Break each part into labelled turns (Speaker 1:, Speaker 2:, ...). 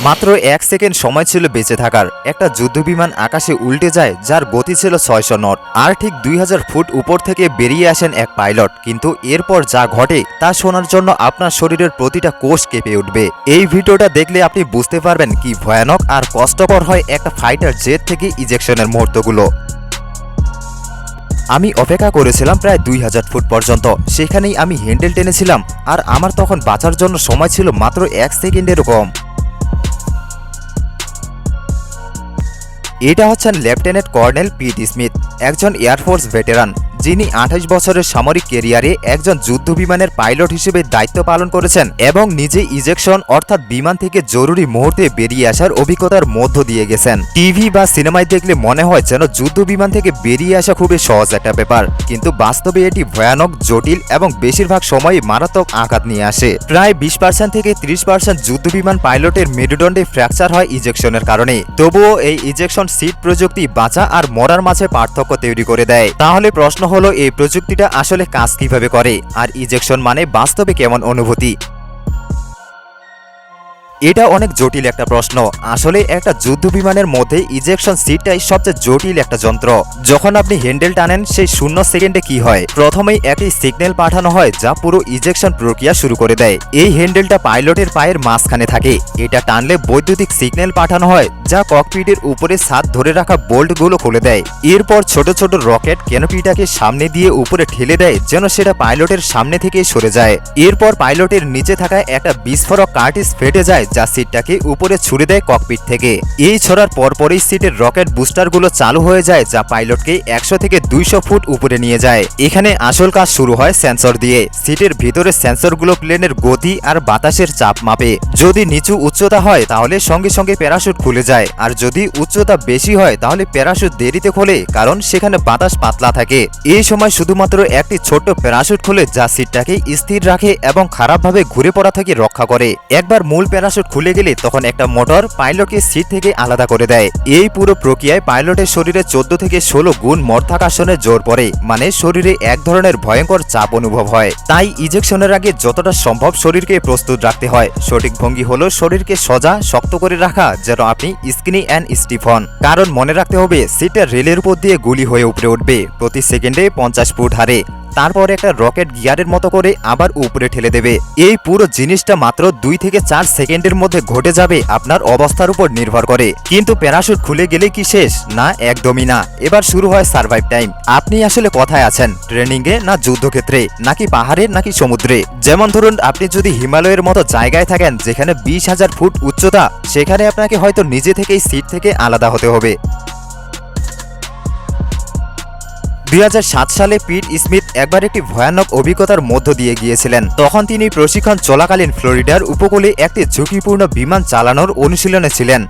Speaker 1: মাত্র ১ সেকেন্ড সময় ছিল বেঁচে থাকার। একটা যুদ্ধবিমান আকাশে উল্টে যায় যার গতি ছিল ৬০০ নট। আর ঠিক ২০০০ ফুট উপর থেকে বেরিয়ে আসেন এক পাইলট। কিন্তু এরপর যা ঘটে তা শোনার জন্য আপনার শরীরের প্রতিটা কোষ কেঁপে উঠবে। এই ভিডিওটা দেখলে আপনি বুঝতে পারবেন কি ভয়ানক আর কষ্টকর হয় একটা ফাইটার জেট থেকে ইজেকশনের মুহূর্তগুলো। আমি অপেক্ষা করেছিলাম প্রায় ২০০০ ফুট পর্যন্ত। সেখানেই আমি হ্যান্ডেল টেনেছিলাম আর আমার তখন বাঁচার জন্য সময় ছিল মাত্র ১ সেকেন্ডেরও কম। এটা হচ্ছেন লেফটেন্যান্ট কর্নেল পিট স্মিথ, একজন এয়ারফোর্স ভেটেরান যিনি ২৮ বছরের সামরিক ক্যারিয়ারে একজন যুদ্ধবিমানের পাইলট হিসেবে দায়িত্ব পালন করেছেন এবং নিজে ইজেকশন অর্থাৎ বিমান থেকে জরুরি মুহূর্তে বেরিয়ে আসার অভিজ্ঞতার মধ্য দিয়ে গেছেন। টিভি বা সিনেমায় দেখলে মনে হয় যেন যুদ্ধবিমান থেকে বেরিয়ে আসা খুবই সহজ একটা ব্যাপার, কিন্তু বাস্তবে এটি ভয়ানক, জটিল এবং বেশিরভাগ সময়ই মারাত্মক আঘাত নিয়ে আসে। প্রায় ২০% থেকে ৩০% যুদ্ধবিমান পাইলটের মেরুদণ্ডে ফ্র্যাকচার হয় ইজেকশনের কারণে। তবুও এই ইজেকশন সিট প্রযুক্তি বাঁচা আর মরার মাঝে পার্থক্য তৈরি করে দেয়। তাহলে প্রশ্ন হলো, এই প্রযুক্তিটা আসলে কাজ কিভাবে করে আর ইজেকশন মানে বাস্তবে কেমন অনুভূতি? এটা অনেক জটিল একটা প্রশ্ন। আসলে একটা যুদ্ধবিমানের মধ্যে ইজেকশন সিটটাই সবচেয়ে জটিল একটা যন্ত্র। যখন আপনি হ্যান্ডেল টানেন সেই ০ সেকেন্ডে কি হয়, প্রথমেই একটি সিগন্যাল পাঠানো হয় যা পুরো ইজেকশন প্রক্রিয়া শুরু করে দেয়। এই হ্যান্ডেলটা পাইলটের পায়ের মাঝখানে থাকে। এটা টানলে বৈদ্যুতিক সিগন্যাল পাঠানো হয় যা ককপিটের উপরে ছাদ ধরে রাখা বোল্টগুলো খুলে দেয়। এরপর ছোট ছোট রকেট ক্যানোপিটাকে সামনে দিয়ে উপরে ঠেলে দেয় যেন সেটা পাইলটের সামনে থেকে সরে যায়। এরপর পাইলটের নিচে থাকা একটা বিস্ফোরক কার্টিজ ফেটে যায় যা সিটটাকে উপরে ছুড়ে দেয় ককপিট থেকে। এই ছড়ার পরপরই সিটের রকেট বুস্টারগুলো চালু হয়ে যায় যা পাইলটকে ১০০ থেকে ২০০ ফুট উপরে নিয়ে যায়। এখানে আসল কাজ শুরু হয় সেন্সর দিয়ে। সিটের ভিতরে সেন্সরগুলো প্লেনের গতি আর বাতাসের চাপ মাপে। যদি নিচু উচ্চতা হয় তাহলে সঙ্গে সঙ্গে প্যারাশুট খুলে যায়, আর যদি উচ্চতা বেশি হয় তাহলে প্যারাশুট দেরিতে খোলে কারণ সেখানে বাতাস পাতলা থাকে। এই সময় শুধুমাত্র একটি ছোট্ট প্যারাশুট খুলে যা সিটটাকে স্থির রাখে এবং খারাপভাবে ঘুরে পড়া থেকে রক্ষা করে। একবার মূল প্যারাশুট খুলে গেলে তখন একটা মোটর পাইলটকে সিট থেকে আলাদা করে দেয়। এই পুরো প্রক্রিয়ায় পাইলটের শরীরে ১৪ থেকে ১৬ গুণ মধ্যাকর্ষণের জোর পড়ে, মানে শরীরে এক ধরনের ভয়ঙ্কর চাপ অনুভব হয়। তাই ইজেকশনের আগে যতটা সম্ভব শরীরকে প্রস্তুত রাখতে হয়। সঠিক ভঙ্গি হলো শরীরকে সোজা শক্ত করে রাখা যেন আপনি স্কিনি অ্যান্ড স্টিফ হন। কারণ মনে রাখতে হবে সিটটা রেলের উপর দিয়ে গুলি হয়ে উপরে উঠবে প্রতি সেকেন্ডে ৫০ ফুট হারে। তারপর একটা রকেট গিয়ারের মতো করে আবার উপরে ঠেলে দেবে। এই পুরো জিনিসটা মাত্র ২ থেকে ৪ সেকেন্ডের মধ্যে ঘটে যাবে আপনার অবস্থার উপর নির্ভর করে। কিন্তু প্যারাশুট খুলে গেলে কি শেষ? না, একদমই না। এবার শুরু হয় সার্ভাইভ টাইম। আপনি আসলে কোথায় আছেন? ট্রেনিংয়ে, না যুদ্ধক্ষেত্রে, নাকি পাহাড়ে, নাকি সমুদ্রে? যেমন ধরুন, আপনি যদি হিমালয়ের মতো জায়গায় থাকেন যেখানে ২০,০০০ ফুট উচ্চতা, সেখানে আপনাকে হয়তো নিজে থেকেই সিট থেকে আলাদা হতে হবে। ২০০৭ সালে পিট স্মিথ একবার একটি ভয়ানক অভিজ্ঞতার মধ্য দিয়ে গিয়েছিলেন। তখন তিনি প্রশিক্ষণ চলাকালীন ফ্লোরিডার উপকূলে একটি ঝুঁকিপূর্ণ বিমান চালানোর অনুশীলনে ছিলেন।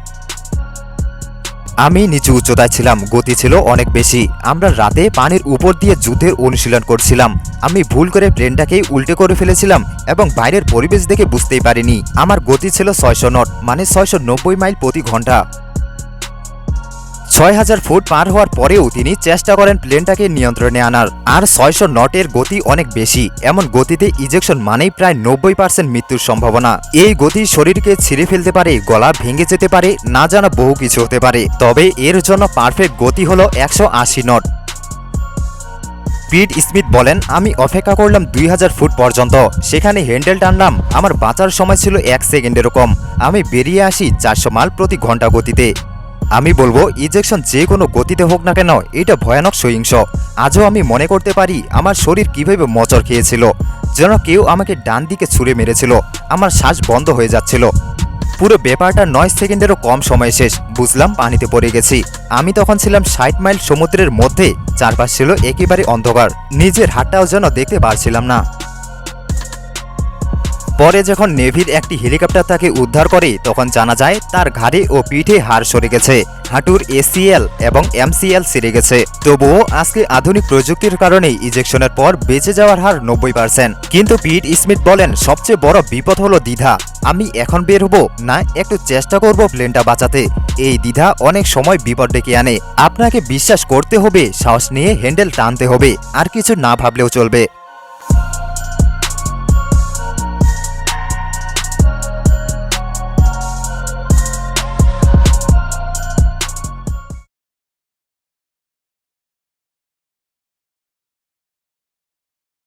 Speaker 1: আমি নিচু উচ্চতায় ছিলাম, গতি ছিল অনেক বেশি। আমরা রাতে পানির উপর দিয়ে যুদ্ধের অনুশীলন করছিলাম। আমি ভুল করে প্লেনটাকেই উল্টে করে ফেলেছিলাম এবং বাইরের পরিবেশ দেখে বুঝতেই পারিনি। আমার গতি ছিল ৬০০ নট, মানে ৬৯০ মাইল প্রতি ঘন্টা। ৬০০০ ফুট পার হওয়ার পরেও তিনি চেষ্টা করেন প্লেনটাকে নিয়ন্ত্রণে আনার। আর ৬০০ নটের গতি অনেক বেশি। এমন গতিতে ইজেকশন মানেই প্রায় ৯০% মৃত্যুর সম্ভাবনা। এই গতি শরীরকে ছিঁড়ে ফেলতে পারে, গলা ভেঙে যেতে পারে, না জানা বহু কিছু হতে পারে। তবে এর জন্য পারফেক্ট গতি হলো ১৮০ নট। পিট স্মিথ বলেন, আমি অপেক্ষা করলাম ২০০০ ফুট পর্যন্ত। সেখানে হ্যান্ডেল টানলাম। আমার বাঁচার সময় ছিল ১ সেকেন্ডেরও কম। আমি বেরিয়ে আসি ৪০০ মাইল প্রতি ঘন্টা গতিতে। আমি বলবো, ইজেকশন যে কোনো গতিতে হোক না কেন, এটা ভয়ানক সহিংস। আজও আমি মনে করতে পারি আমার শরীর কিভাবে মোচড় খেয়েছিল, যেন কেউ আমাকে ডান দিকে ছুঁড়ে মেরেছিল। আমার শ্বাস বন্ধ হয়ে যাচ্ছিল। পুরো ব্যাপারটা ৯ সেকেন্ডেরও কম সময় শেষ। বুঝলাম পানিতে পড়ে গেছি। আমি তখন ছিলাম ৬০ মাইল সমুদ্রের মধ্যে। চারপাশ ছিল একেবারে অন্ধকার। নিজের হাতটাও যেন দেখতে পারছিলাম না। পরে যখন নেভির একটি হেলিকপ্টার তাকে উদ্ধার করে তখন জানা যায় তার ঘাড়ে ও পিঠে হাড় সরে গেছে, হাঁটুর ACL এবং MCL ছিঁড়ে গেছে। তবুও আজকে আধুনিক প্রযুক্তির কারণে ইজেকশনের পর বেঁচে যাওয়ার হার ৯০%। কিন্তু পিট স্মিথ বলেন, সবচেয়ে বড় বিপদ হলো দ্বিধা। আমি এখন বের হব না একটু চেষ্টা করব প্লেনটা বাঁচাতে। এই দ্বিধা অনেক সময় বিপদ ডেকে আনে। আপনাকে বিশ্বাস করতে হবে, সাহস নিয়ে হ্যান্ডেল টানতে হবে, আর কিছু না ভাবলেও চলবে।